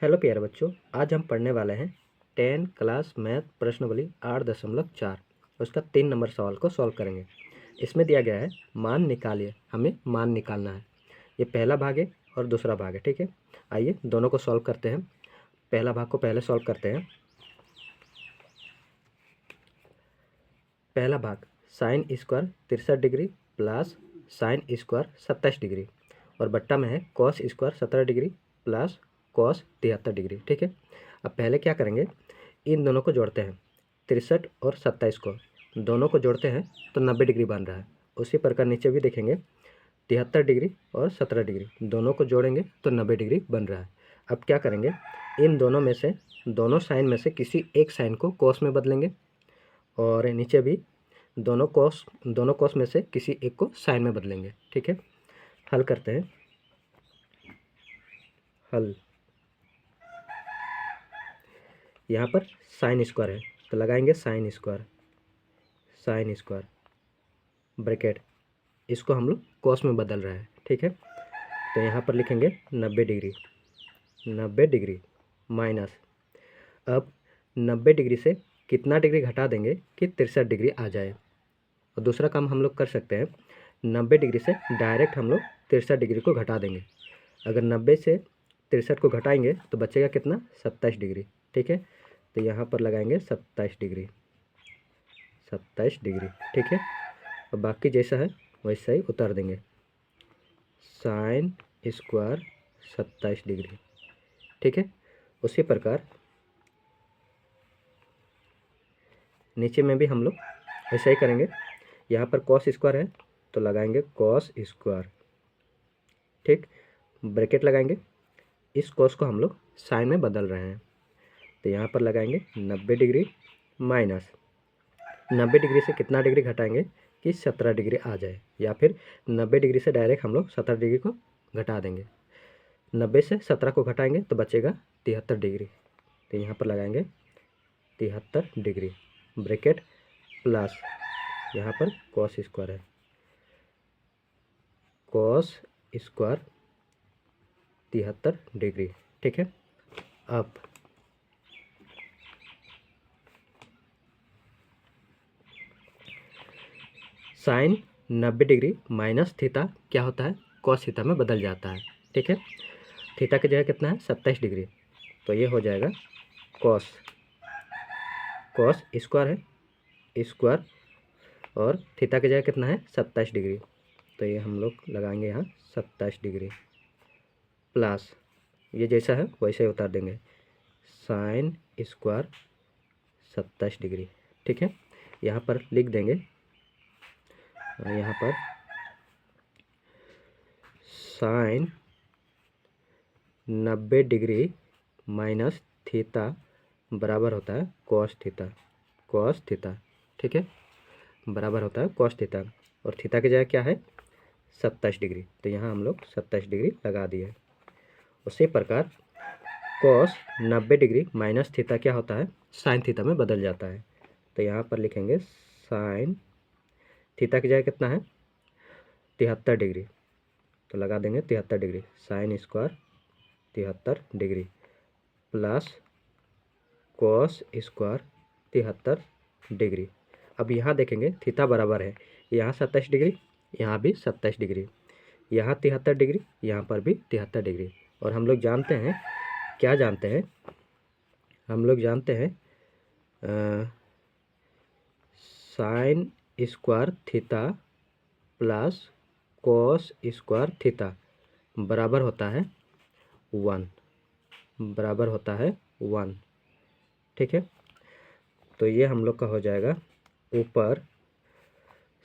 Hello प्यारे बच्चों, आज हम पढ़ने वाले हैं 10 क्लास मैथ प्रश्नावली 8.4। उसका 3 नंबर सवाल को सॉल्व करेंगे। इसमें दिया गया है मान निकालिए, हमें मान निकालना है। ये पहला भाग है और दूसरा भाग है, ठीक है। आइए दोनों को सॉल्व करते हैं। पहला भाग को पहले सॉल्व करते हैं। पहला भाग sine square 63 degree plus sine square 27 degree और बट्टा में है cos square 17 degree plus cos 73 degree, ठीक है। अब पहले क्या करेंगे, इन दोनों को जोड़ते हैं। 63 और 27 को दोनों को जोड़ते हैं तो 90 डिग्री बन रहा है। उसी प्रकार नीचे भी देखेंगे 73 डिग्री और 17 डिग्री दोनों को जोड़ेंगे तो 90 डिग्री बन रहा है। अब क्या करेंगे, इन दोनों में से दोनों साइन में से किसी एक साइन को कॉस में बदलेंगे और नीचे भी दोनों कॉस में से किसी एक को साइन में बदलेंगे, ठीक है। हल करते हैं। हल, यहाँ पर साइन स्क्वायर है तो लगाएंगे साइन स्क्वायर ब्रैकेट, इसको हम लोग कॉस में बदल रहे हैं, ठीक है। तो यहाँ पर लिखेंगे 90 डिग्री माइनस, अब 90 डिग्री से कितना डिग्री घटा देंगे कि 63 डिग्री आ जाए। और दूसरा काम हम लोग कर सकते हैं, 90 डिग्री से डायरेक्ट हम लोग 63 डिग्री को घटा देंगे। अगर 90 से 63 को घटाएंगे तो बचेगा कितना, 27 डिग्री, ठीक है। तो यहाँ पर लगाएंगे 27 डिग्री, ठीक है। और बाकी जैसा है वैसा ही उतार देंगे। साइन स्क्वायर 27 डिग्री, ठीक है। उसी प्रकार नीचे में भी हम लोग ऐसा ही करेंगे। यहाँ पर कॉस स्क्वायर है तो लगाएंगे कॉस स्क्वायर, ठीक। ब्रैकेट लगाएंगे, इस कॉस को हम लोग साइन में बदल रहे हैं तो यहाँ पर लगाएंगे 90 डिग्री माइनस 90 डिग्री से कितना डिग्री घटाएंगे कि 17 डिग्री आ जाए, या फिर 90 डिग्री से डायरेक्ट हम लोग 17 डिग्री को घटा देंगे। 90 से 17 को घटाएंगे तो बचेगा 73 डिग्री, तो यहाँ पर लगाएंगे 73 डिग्री ब्रैकेट प्लस यहाँ पर कॉस स्क्वायर है, कॉस स्क्वायर 73 डिग्री, ठीक है। अब साइन 90 डिग्री माइनस थीटा क्या होता है, कॉस थीटा में बदल जाता है, ठीक है। थीटा की जगह कितना है, 27 डिग्री, तो ये हो जाएगा कॉस स्क्वायर है स्क्वायर और थीटा की जगह कितना है, 27 डिग्री, तो ये हम लोग लगाएंगे यहाँ 27 डिग्री प्लस ये जैसा है वैसे ही उतार देंगे साइन स्क्वायर 27 डिग्री, ठीक है। यहाँ पर लिख देंगे, यहाँ पर साइन 90 डिग्री माइनस थीटा बराबर होता है कॉस थीटा, ठीक है, बराबर होता है कॉस थीटा। और थीटा की जगह क्या है, 27 डिग्री, तो यहाँ हम लोग 27 डिग्री लगा दिए। उसी प्रकार कॉस 90 डिग्री माइनस थीटा क्या होता है, साइन थीटा में बदल जाता है, तो यहाँ पर लिखेंगे साइन थीटा की जगह कितना है, 73 डिग्री, तो लगा देंगे 73 degree sine square 73 degree plus cos square 73 degree. अब यहाँ देखेंगे थीटा बराबर है, यहाँ 27 डिग्री, यहाँ भी 27 डिग्री, यहाँ 73 डिग्री, यहाँ पर भी 73 डिग्री। और हम लोग जानते हैं, क्या जानते हैं, हम लोग जानते हैं sine square theta plus cos square theta बराबर होता है 1, ठीक है। तो ये हम लोग का हो जाएगा, ऊपर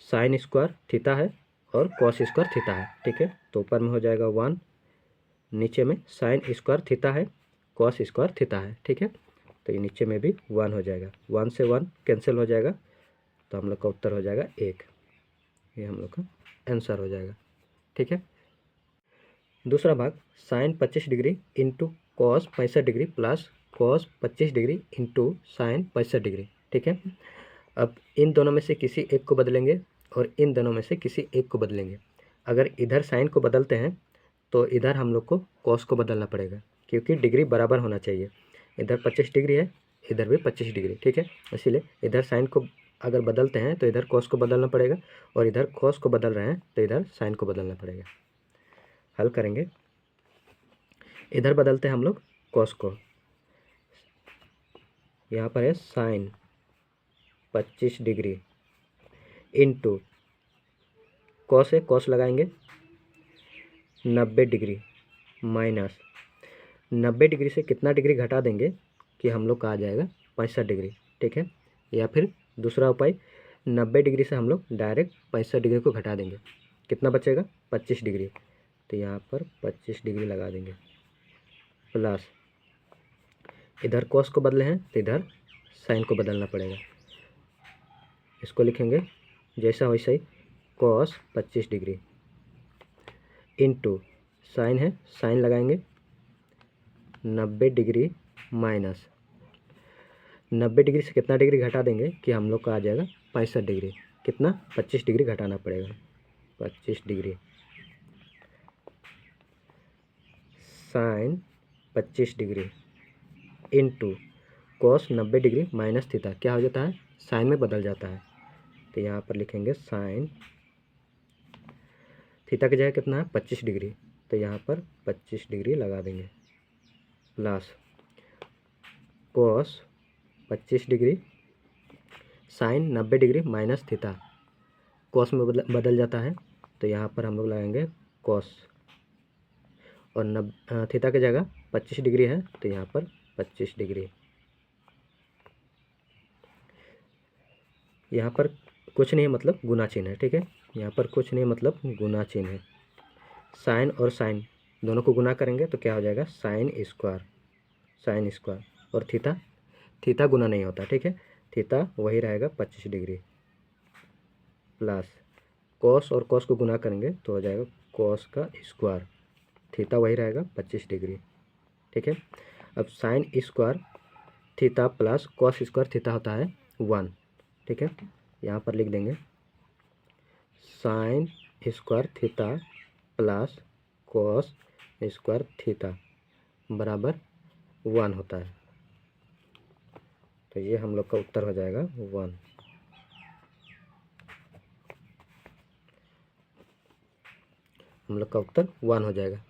साइन स्क्वायर थीटा है और कॉस स्क्वायर थीटा है, ठीक है। तो ऊपर में हो जाएगा 1, नीचे में साइन स्क्वायर थीटा है, कॉस स्क्वायर थीटा है, ठीक है। तो ये नीचे में भी 1 हो जाएगा, 1 से 1 कैंसिल हो जाएगा, तो हम लोग का उत्तर हो जाएगा 1। ये हम लोग का आंसर हो जाएगा, ठीक है। दूसरा भाग sine 25 degree into cos 65 degree plus cos 25 degree into sine 65 degree, ठीक है। अब इन दोनों में से किसी एक को बदलेंगे और इन दोनों में से किसी एक को बदलेंगे। अगर इधर साइन को बदलते हैं तो इधर हम लोग को कॉस को बदलना पड़ेगा, क्योंकि डिग्री बराबर होना चाहिए। इधर 25 डिग्री है, इधर भी 25 डिग्री, ठीक है। इसीलिए इधर साइन को अगर बदलते हैं तो इधर कॉस को बदलना पड़ेगा, और इधर कॉस को बदल रहे हैं तो इधर साइन को बदलना पड़ेगा। हल करेंगे, इधर बदलते हैं हम लोग कॉस को। यहाँ पर है साइन 25 डिग्री इंटू कॉस है, कॉस लगाएंगे 90 डिग्री माइनस 90 डिग्री से कितना डिग्री घटा देंगे कि हम लोग का आ जाएगा 65 डिग्री, ठीक है। या फिर दूसरा उपाय, 90 डिग्री से हम लोग डायरेक्ट 65 डिग्री को घटा देंगे, कितना बचेगा 25 डिग्री। तो यहाँ पर 25 डिग्री लगा देंगे, प्लस इधर कॉस को बदले हैं तो इधर साइन को बदलना पड़ेगा। इसको लिखेंगे जैसा वैसा ही, कॉस 25 डिग्री इंटू साइन है, साइन लगाएंगे 90 डिग्री माइनस 90 डिग्री से कितना डिग्री घटा देंगे कि हम लोग का आ जाएगा 65 डिग्री। कितना 25 डिग्री घटाना पड़ेगा, 25 degree sine 25 degree into cos 90 degree minus theta, क्या हो जाता है साइन में बदल जाता है। तो यहाँ पर लिखेंगे साइन थीटा की जगह कितना है 25 डिग्री, तो यहाँ पर 25 डिग्री लगा देंगे, plus cos 25 degree sine 90 degree minus theta, cos में बदल जाता है, तो यहाँ पर हम लोग लगाएंगे कॉस, और थीटा की जगह 25 डिग्री है तो यहाँ पर 25 डिग्री। यहाँ पर कुछ नहीं मतलब गुना चिन्ह है, ठीक है। यहाँ पर कुछ नहीं मतलब गुना चिन्ह है। साइन और साइन दोनों को गुना करेंगे तो क्या हो जाएगा साइन स्क्वायर, और थीटा गुना नहीं होता, ठीक है। थीटा वही रहेगा 25 डिग्री, प्लस कॉस और कॉस को गुना करेंगे तो हो जाएगा कॉस का स्क्वायर, थीटा वही रहेगा 25 डिग्री, ठीक है। अब sine square theta plus cos square theta होता है 1, ठीक है। यहाँ पर लिख देंगे sine square theta plus cos square theta बराबर 1 होता है। तो ये हम लोग का उत्तर हो जाएगा 1। हम लोग का उत्तर 1 हो जाएगा।